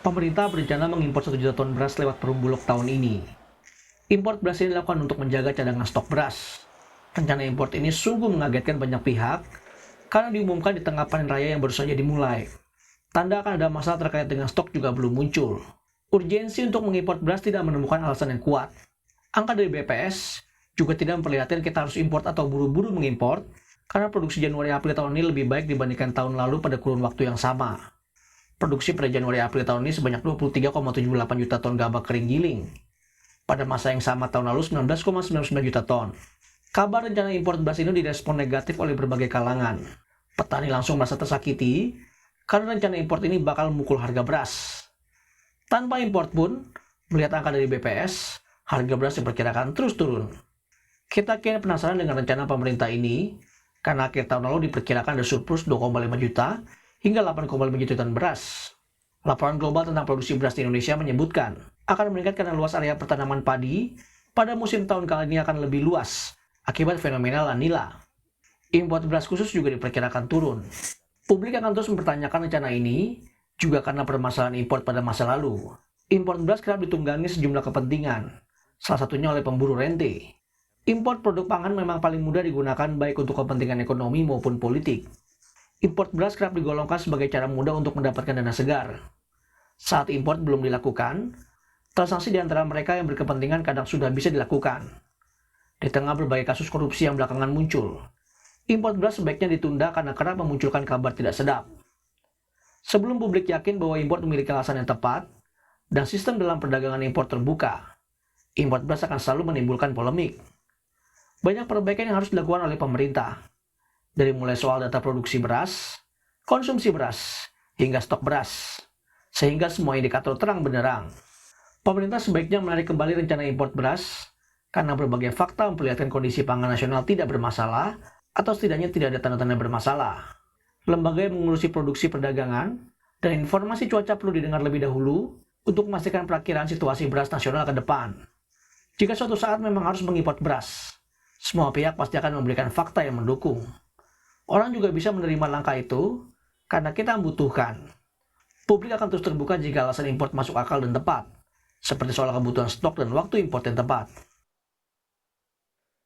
Pemerintah berencana mengimpor 1 juta ton beras lewat Perum Bulog tahun ini. Impor beras ini dilakukan untuk menjaga cadangan stok beras. Rencana impor ini sungguh mengagetkan banyak pihak karena diumumkan di tengah panen raya yang baru saja dimulai. Tanda akan ada masalah terkait dengan stok juga belum muncul. Urgensi untuk mengimpor beras tidak menemukan alasan yang kuat. Angka dari BPS juga tidak memperlihatkan kita harus impor atau buru-buru mengimpor karena produksi Januari-April tahun ini lebih baik dibandingkan tahun lalu pada kurun waktu yang sama. Produksi pada Januari-April tahun ini sebanyak 23,78 juta ton gabah kering giling. Pada masa yang sama tahun lalu 19,99 juta ton. Kabar rencana impor beras ini direspon negatif oleh berbagai kalangan. Petani langsung merasa tersakiti karena rencana impor ini bakal memukul harga beras. Tanpa impor pun, melihat angka dari BPS, harga beras diperkirakan terus turun. Kita kian penasaran dengan rencana pemerintah ini, karena akhir tahun lalu diperkirakan ada surplus 2,5 juta hingga 8,5 juta ton beras. Laporan global tentang produksi beras di Indonesia menyebutkan akan meningkat karena luas area pertanaman padi pada musim tahun kali ini akan lebih luas akibat fenomena La Nina. Impor beras khusus juga diperkirakan turun. Publik akan terus mempertanyakan rencana ini juga karena permasalahan impor pada masa lalu. Impor beras kerap ditunggangi sejumlah kepentingan, salah satunya oleh pemburu rente. Impor produk pangan memang paling mudah digunakan baik untuk kepentingan ekonomi maupun politik. Impor beras kerap digolongkan sebagai cara mudah untuk mendapatkan dana segar. Saat impor belum dilakukan, transaksi di antara mereka yang berkepentingan kadang sudah bisa dilakukan. Di tengah berbagai kasus korupsi yang belakangan muncul, impor beras sebaiknya ditunda karena kerap memunculkan kabar tidak sedap. Sebelum publik yakin bahwa impor memiliki alasan yang tepat, dan sistem dalam perdagangan impor terbuka, impor beras akan selalu menimbulkan polemik. Banyak perbaikan yang harus dilakukan oleh pemerintah, dari mulai soal data produksi beras, konsumsi beras, hingga stok beras, sehingga semua indikator terang benderang. Pemerintah sebaiknya menarik kembali rencana impor beras karena berbagai fakta memperlihatkan kondisi pangan nasional tidak bermasalah atau setidaknya tidak ada tanda-tanda bermasalah. Lembaga yang mengurusi produksi perdagangan dan informasi cuaca perlu didengar lebih dahulu untuk memastikan perakiraan situasi beras nasional ke depan. Jika suatu saat memang harus mengimpor beras, semua pihak pasti akan memberikan fakta yang mendukung. Orang juga bisa menerima langkah itu karena kita membutuhkan. Publik akan terus terbuka jika alasan impor masuk akal dan tepat, seperti soal kebutuhan stok dan waktu impor yang tepat.